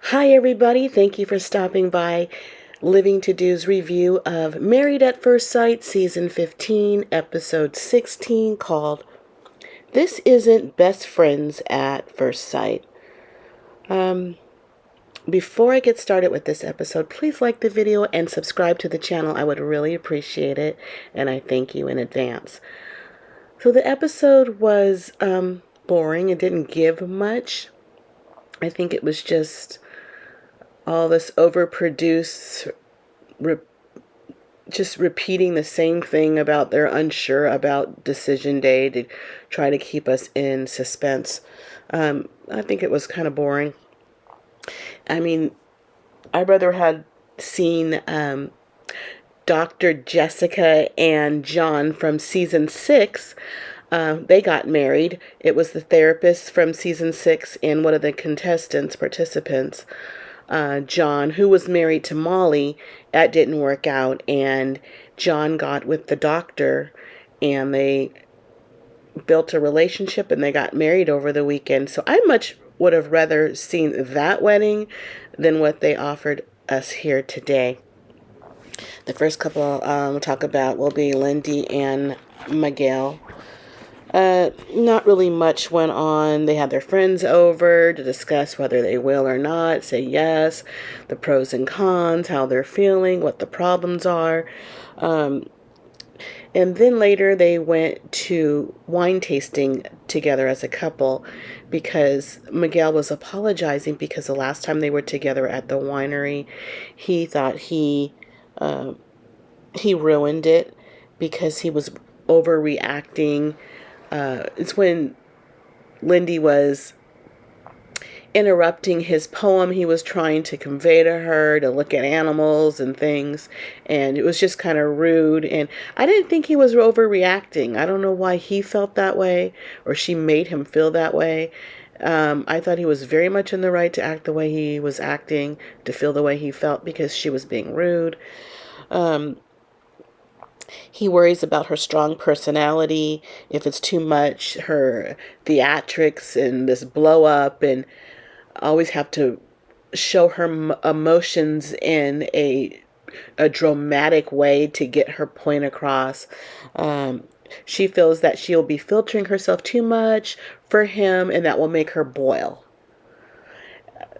Hi, everybody. Thank you for stopping by Living to Do's review of Married at First Sight, Season 15, Episode 16, called This Isn't Best Friends at First Sight. Before I get started with this episode, please like the video and subscribe to the channel. I would really appreciate it, and I thank you in advance. So the episode was boring. It didn't give much. I think it was just all this overproduced, just repeating the same thing about they're unsure about decision day to try to keep us in suspense. I think it was kind of boring. I mean, I'd rather had seen Dr. Jessica and John from season 6. They got married. It was the therapist from season 6 and one of the participants, John, who was married to Molly. That didn't work out, and John got with the doctor, and they built a relationship, and they got married over the weekend. So I much would have rather seen that wedding than what they offered us here today. The first couple we'll talk about will be Lindy and Miguel. Not really much went on. They had their friends over to discuss whether they will or not say yes, the pros and cons, how they're feeling, what the problems are. And then later they went to wine tasting together as a couple because Miguel was apologizing because the last time they were together at the winery, he thought he ruined it because he was overreacting. It's when Lindy was interrupting his poem he was trying to convey to her to look at animals and things, and it was just kind of rude, and I didn't think he was overreacting. I don't know why he felt that way, or she made him feel that way. I thought he was very much in the right to act the way he was acting, to feel the way he felt, because she was being rude. He worries about her strong personality, if it's too much, her theatrics and this blow up, and always have to show her emotions in a dramatic way to get her point across. She feels that she'll be filtering herself too much for him, and that will make her boil.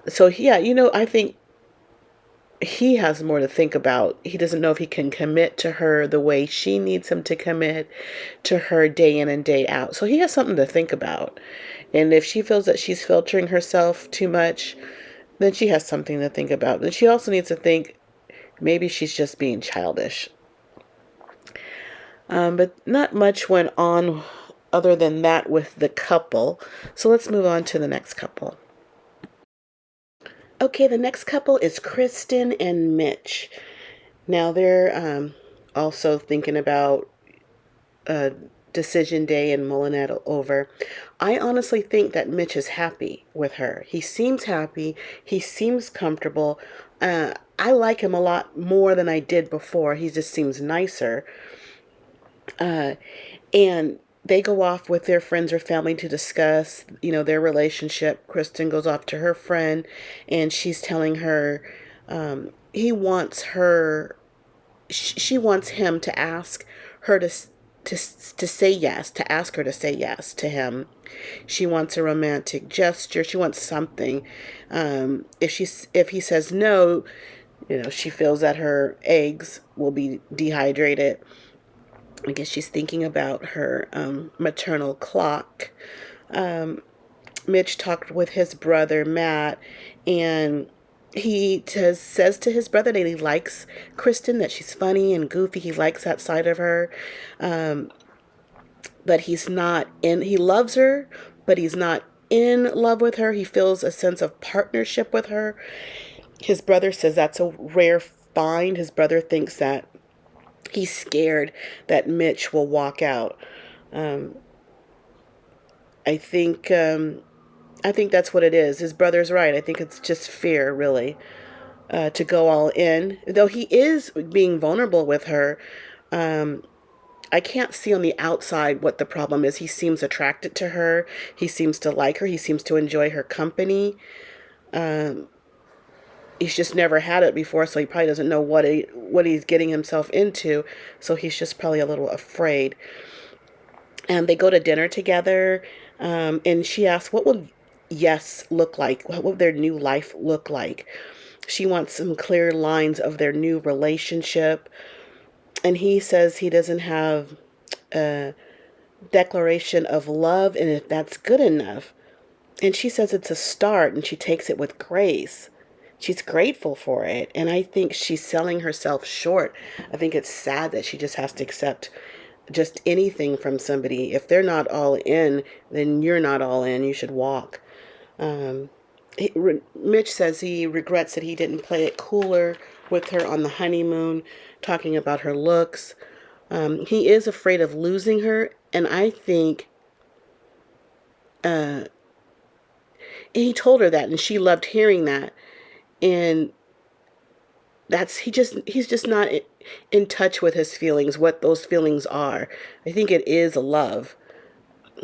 So yeah, I think he has more to think about. He doesn't know if he can commit to her the way she needs him to commit to her day in and day out. So he has something to think about. And if she feels that she's filtering herself too much, then she has something to think about. And she also needs to think maybe she's just being childish. But not much went on other than that with the couple. So let's move on to the next couple. Okay, the next couple is Kristen and Mitch. Now they're also thinking about decision day and mulling it over. I honestly think that Mitch is happy with her. He seems happy. He seems comfortable. I like him a lot more than I did before. He just seems nicer. And they go off with their friends or family to discuss, their relationship. Kristen goes off to her friend, and she's telling her he wants her. She wants him to ask her to say yes, to ask her to say yes to him. She wants a romantic gesture. She wants something. If he says no, she feels that her eggs will be dehydrated. I guess she's thinking about her maternal clock. Mitch talked with his brother, Matt, and he says to his brother that he likes Kristen, that she's funny and goofy. He likes that side of her. But he loves her, but he's not in love with her. He feels a sense of partnership with her. His brother says that's a rare find. His brother thinks that he's scared that Mitch will walk out. I think that's what it is. His brother's right. I think it's just fear, really, to go all in. Though he is being vulnerable with her, I can't see on the outside what the problem is. He seems attracted to her. He seems to like her. He seems to enjoy her company. he's just never had it before, so he probably doesn't know what he's getting himself into. So he's just probably a little afraid. And they go to dinner together, and she asks, "What will yes look like? What will their new life look like?" She wants some clear lines of their new relationship, and he says he doesn't have a declaration of love, and if that's good enough. And she says it's a start, and she takes it with grace. She's grateful for it. And I think she's selling herself short. I think it's sad that she just has to accept just anything from somebody. If they're not all in, then you're not all in. You should walk. Um, Mitch says he regrets that he didn't play it cooler with her on the honeymoon, talking about her looks. He is afraid of losing her. And I think he told her that, and she loved hearing that. And he's just not in touch with his feelings, what those feelings are. I think it is love.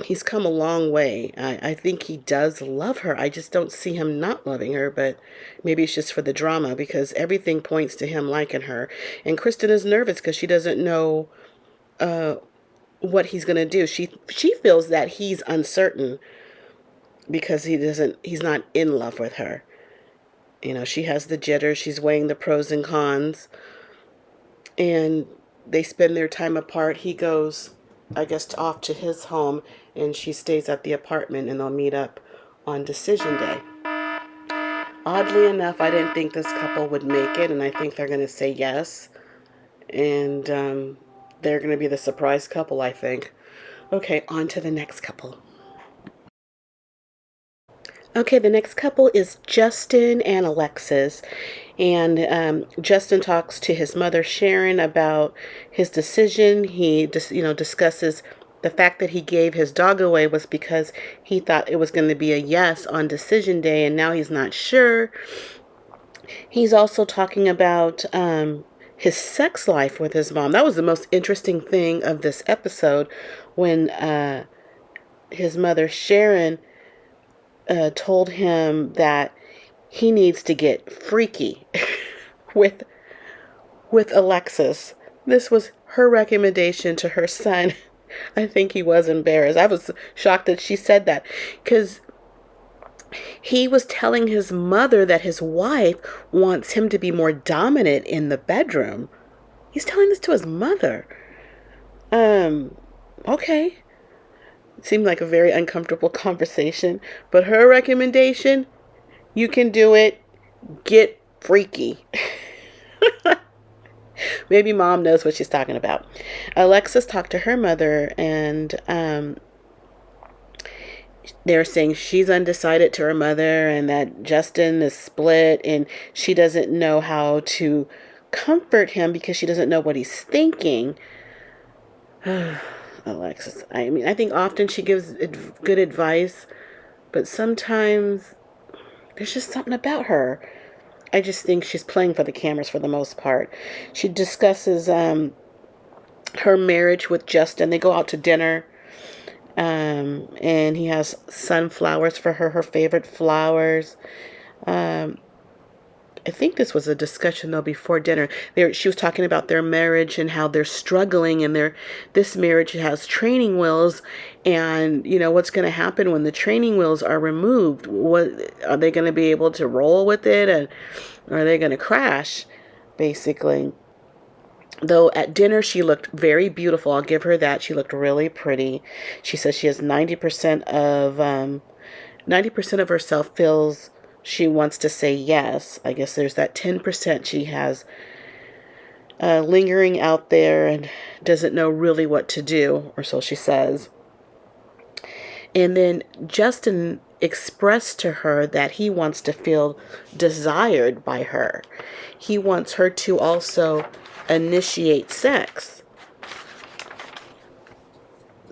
He's come a long way. I think he does love her. I just don't see him not loving her, but maybe it's just for the drama, because everything points to him liking her. And Kristen is nervous because she doesn't know what he's going to do. She feels that he's uncertain because he's not in love with her. You know, she has the jitters. She's weighing the pros and cons. And they spend their time apart. He goes, I guess, off to his home, and she stays at the apartment, and they'll meet up on decision day. Oddly enough, I didn't think this couple would make it, and I think they're going to say yes. And they're going to be the surprise couple, I think. Okay, on to the next couple. Okay, the next couple is Justin and Alexis. And Justin talks to his mother, Sharon, about his decision. He discusses the fact that he gave his dog away was because he thought it was going to be a yes on decision day, and now he's not sure. He's also talking about his sex life with his mom. That was the most interesting thing of this episode, when his mother, Sharon, told him that he needs to get freaky with Alexis. This was her recommendation to her son. I think he was embarrassed. I was shocked that she said that, because he was telling his mother that his wife wants him to be more dominant in the bedroom. He's telling this to his mother. Okay. It seemed like a very uncomfortable conversation, but her recommendation, you can do it. Get freaky. Maybe mom knows what she's talking about. Alexis talked to her mother, and they're saying she's undecided to her mother, and that Justin is split, and she doesn't know how to comfort him because she doesn't know what he's thinking. Alexis, I mean, I think often she gives good advice, but sometimes there's just something about her. I just think she's playing for the cameras for the most part. She discusses her marriage with Justin. They go out to dinner, and he has sunflowers for her, her favorite flowers. I think this was a discussion though before dinner. She was talking about their marriage and how they're struggling, and this marriage has training wheels, and what's going to happen when the training wheels are removed. What are they going to be able to roll with it, and are they going to crash, basically? Though at dinner she looked very beautiful. I'll give her that. She looked really pretty. She says she has 90% of herself feels she wants to say yes. I guess there's that 10% she has lingering out there and doesn't know really what to do, or so she says. And then Justin expressed to her that he wants to feel desired by her. He wants her to also initiate sex.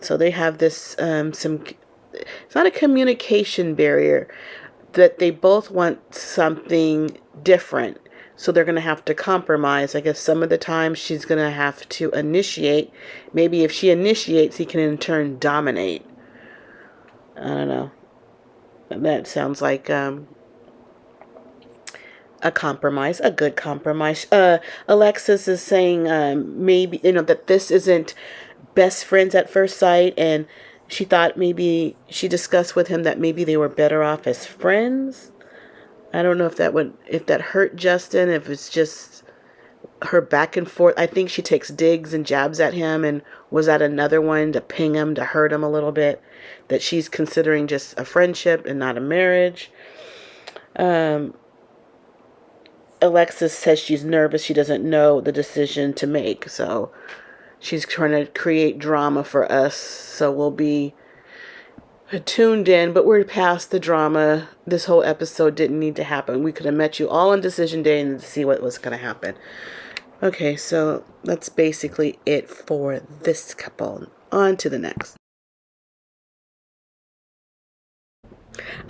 So they have this it's not a communication barrier, that they both want something different. So they're going to have to compromise. I guess some of the time she's going to have to initiate. Maybe if she initiates, he can in turn dominate. I don't know. That sounds like a compromise, a good compromise. Alexis is saying maybe, that this isn't best friends at first sight, and she thought maybe she discussed with him that maybe they were better off as friends. I don't know if that hurt Justin, if it's just her back and forth. I think she takes digs and jabs at him, and was that another one to ping him, to hurt him a little bit, that she's considering just a friendship and not a marriage. Alexis says she's nervous. She doesn't know the decision to make. So she's trying to create drama for us. So we'll be tuned in, but we're past the drama. This whole episode didn't need to happen. We could have met you all on decision day and see what was going to happen. Okay, so that's basically it for this couple. On to the next.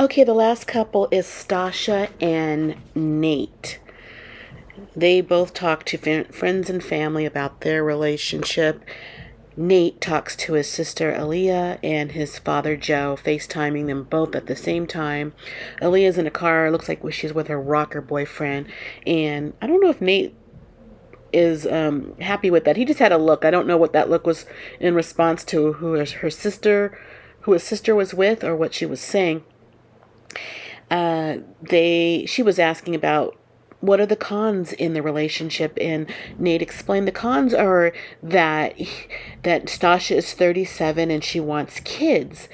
Okay, the last couple is Stasha and Nate. They both talk to friends and family about their relationship. Nate talks to his sister Aaliyah and his father Joe, FaceTiming them both at the same time. Aaliyah's in a car, looks like she's with her rocker boyfriend, and I don't know if Nate is happy with that. He just had a look. I don't know what that look was in response to who his sister was with, or what she was saying. She was asking about what are the cons in the relationship, and Nate explained the cons are that Stasha is 37 and she wants kids,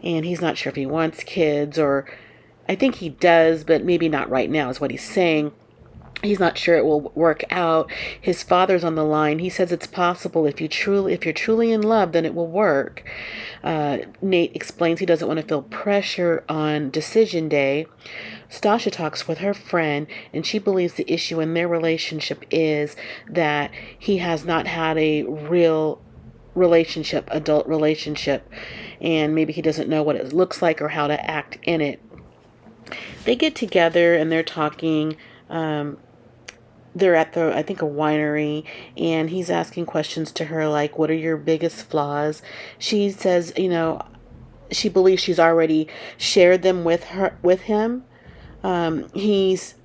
and he's not sure if he wants kids, or I think he does, but maybe not right now is what he's saying. He's not sure it will work out. His father's on the line. He says it's possible if you're truly in love, then it will work. Nate explains he doesn't want to feel pressure on decision day. Stasha talks with her friend, and she believes the issue in their relationship is that he has not had a real adult relationship, and maybe he doesn't know what it looks like or how to act in it. They get together and they're talking. They're at I think, a winery, and he's asking questions to her like, what are your biggest flaws? She says, she believes she's already shared them with him. He's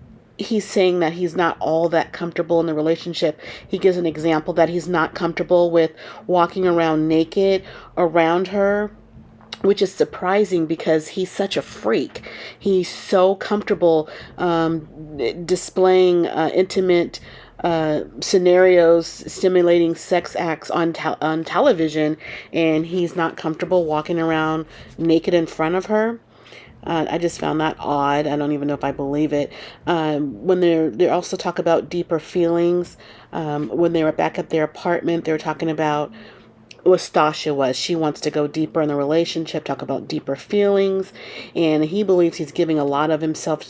saying that he's not all that comfortable in the relationship. He gives an example that he's not comfortable with walking around naked around her, which is surprising because he's such a freak. He's so comfortable displaying intimate scenarios, stimulating sex acts on television, and he's not comfortable walking around naked in front of her. I just found that odd. I don't even know if I believe it. When they also talk about deeper feelings. When they were back at their apartment, they were talking about what Stasha was. She wants to go deeper in the relationship, talk about deeper feelings, and he believes he's giving a lot of himself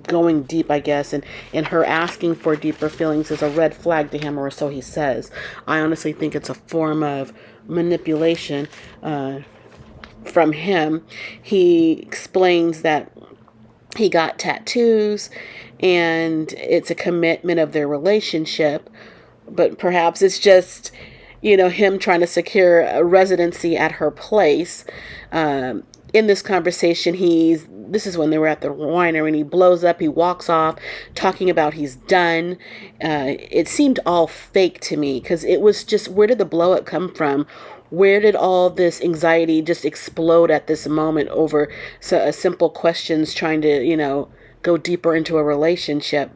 going deep, I guess, and her asking for deeper feelings is a red flag to him, or so he says. I honestly think it's a form of manipulation from him. He explains that he got tattoos and it's a commitment of their relationship, but perhaps it's just him trying to secure a residency at her place. In this conversation, this is when they were at the winery, and he blows up, he walks off, talking about he's done. It seemed all fake to me, because it was just, where did the blow up come from? Where did all this anxiety just explode at this moment over simple questions, trying to, go deeper into a relationship?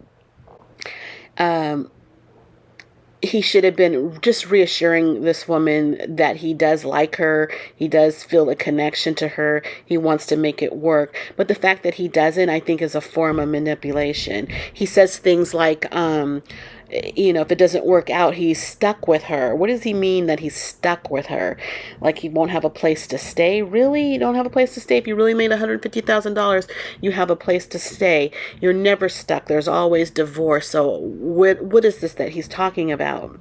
He should have been just reassuring this woman that he does like her. He does feel a connection to her. He wants to make it work. But the fact that he doesn't, I think, is a form of manipulation. He says things like, if it doesn't work out, he's stuck with her. What does he mean that he's stuck with her? Like he won't have a place to stay? Really? You don't have a place to stay? If you really made $150,000, you have a place to stay. You're never stuck. There's always divorce. So what is this that he's talking about?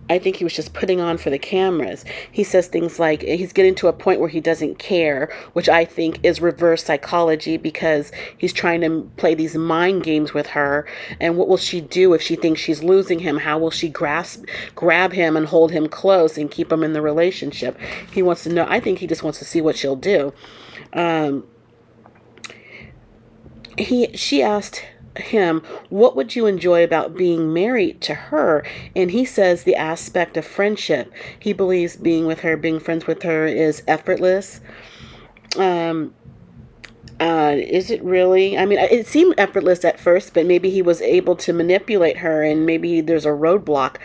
I think he was just putting on for the cameras. He says things like he's getting to a point where he doesn't care, which I think is reverse psychology, because he's trying to play these mind games with her. And what will she do if she thinks she's losing him? How will she grab him and hold him close and keep him in the relationship? He wants to know. I think he just wants to see what she'll do. she asked him, what would you enjoy about being married to her? And he says the aspect of friendship. He believes being with her, being friends with her, is effortless. um is it really? I mean, it seemed effortless at first, but maybe he was able to manipulate her, and maybe there's a roadblock.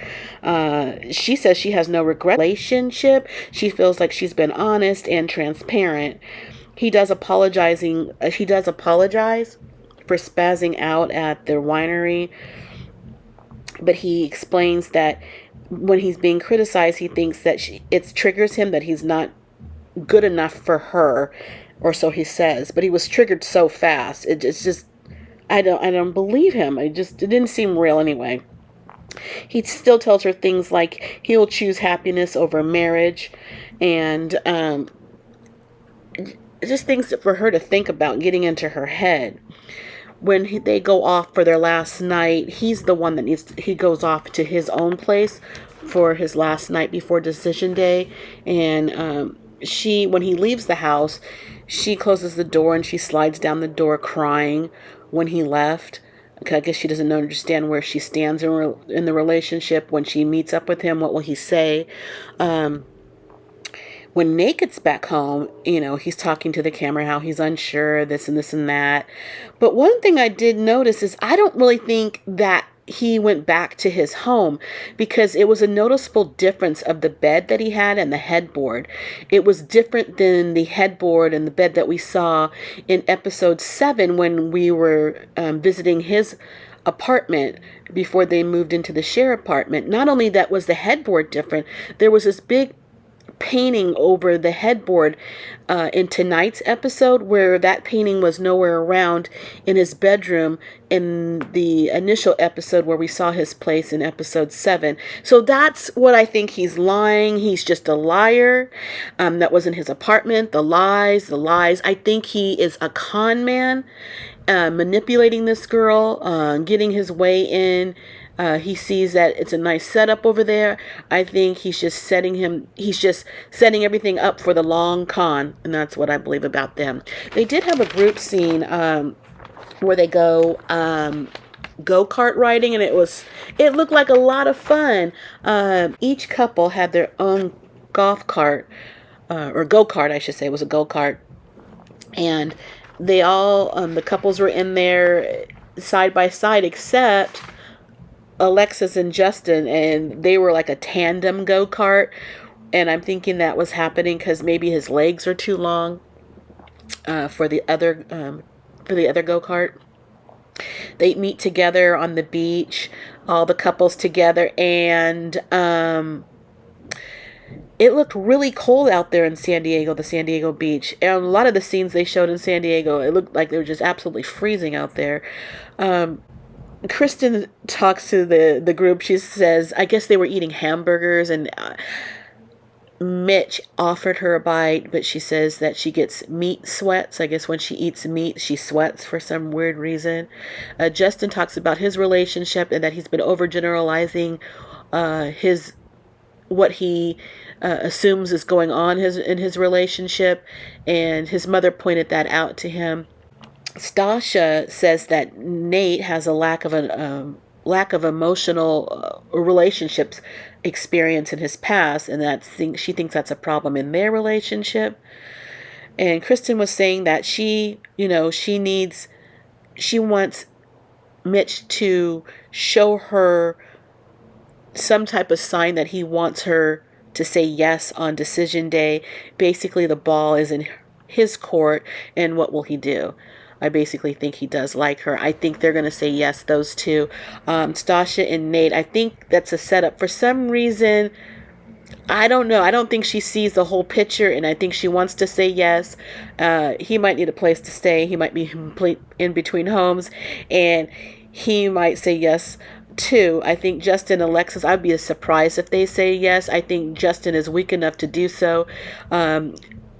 She says she has no regret relationship. She feels like she's been honest and transparent. He does apologizing. He does apologize for spazzing out at the winery, but he explains that when he's being criticized, he thinks that it triggers him that he's not good enough for her, or so he says. But he was triggered so fast. It's just, I don't believe him. It didn't seem real anyway. He still tells her things like he'll choose happiness over marriage, and just things for her to think about, getting into her head. When they go off for their last night, he's the one that he goes off to his own place for his last night before decision day. And when he leaves the house, she closes the door and she slides down the door crying when he left. I guess she doesn't understand where she stands in the relationship. When she meets up with him, what will he say? When Nate gets back home, he's talking to the camera how he's unsure, this and this and that. But one thing I did notice is I don't really think that he went back to his home, because it was a noticeable difference of the bed that he had and the headboard. It was different than the headboard and the bed that we saw in episode 7 when we were visiting his apartment before they moved into the share apartment. Not only that was the headboard different, there was this big painting over the headboard in tonight's episode, where that painting was nowhere around in his bedroom in the initial episode where we saw his place in episode 7. So that's what I think. He's lying. He's just a liar. That wasn't his apartment. The lies. I think he is a con man, manipulating this girl, getting his way in. He sees that it's a nice setup over there. I think he's just setting everything up for the long con, and that's what I believe about them. They did have a group scene where they go go-kart riding, and it looked like a lot of fun. Each couple had their own golf cart, or go-kart, I should say. It was a go-kart, and they all the couples were in there side by side, except Alexis and Justin, and they were like a tandem go-kart. And I'm thinking that was happening because maybe his legs are too long for the other go-kart. They meet together on the beach, all the couples together, and it looked really cold out there in San Diego, the San Diego beach. And a lot of the scenes they showed in San Diego, it looked like they were just absolutely freezing out there. Kristen talks to the group. She says, I guess they were eating hamburgers, and Mitch offered her a bite, but she says that she gets meat sweats. I guess when she eats meat, she sweats for some weird reason. Justin talks about his relationship and that he's been overgeneralizing what he assumes is going on in his relationship, and his mother pointed that out to him. Stasha says that Nate has a lack of emotional relationships experience in his past, and she thinks that's a problem in their relationship. And Kristen was saying that she wants Mitch to show her some type of sign that he wants her to say yes on decision day. Basically, the ball is in his court, and what will he do? I basically think he does like her. I think they're going to say yes, those two. Stasha and Nate, I think that's a setup. For some reason, I don't know. I don't think she sees the whole picture, and I think she wants to say yes. He might need a place to stay. He might be complete in between homes, and he might say yes too. I think Justin and Alexis, I'd be surprised if they say yes. I think Justin is weak enough to do so.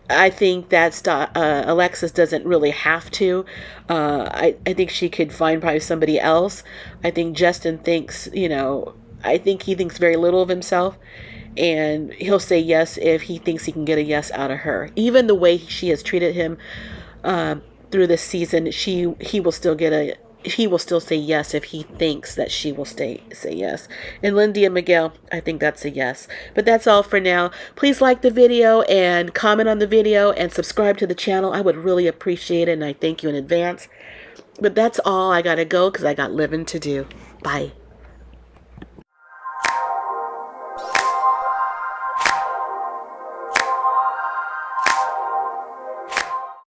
I think that Alexis doesn't really have to. I think she could find probably somebody else. I think Justin thinks, I think he thinks very little of himself, and he'll say yes if he thinks he can get a yes out of her. Even the way she has treated him through this season, he will still get a he will still say yes if he thinks that she will say yes. And Lindy and Miguel, I think that's a yes. But that's all for now. Please like the video and comment on the video and subscribe to the channel. I would really appreciate it, and I thank you in advance. But that's all. I gotta go because I got living to do. Bye.